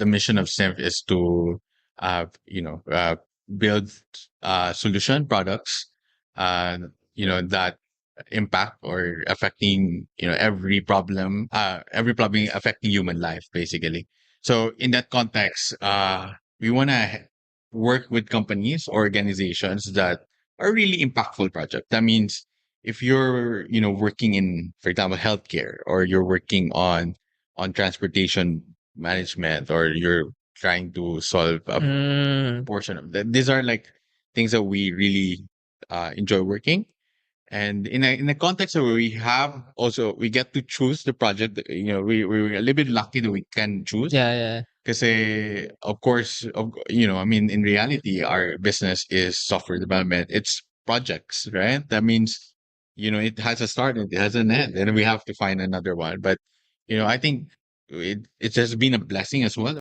the mission of Synth is to, build solution products, uh, that impact or affecting every problem affecting human life, basically. So in that context, we want to work with companies, organizations that are really impactful project. That means if you're working in, for example, healthcare, or you're working on transportation management, or you're trying to solve a Mm. portion of that, these are like things that we really enjoy working. And in a context where we get to choose the project, we're a little bit lucky that we can choose. Yeah, yeah. Because, of course, I mean, in reality, our business is software development. It's projects, right? That means, it has a start and it has an end, and we have to find another one. But, I think it has been a blessing as well.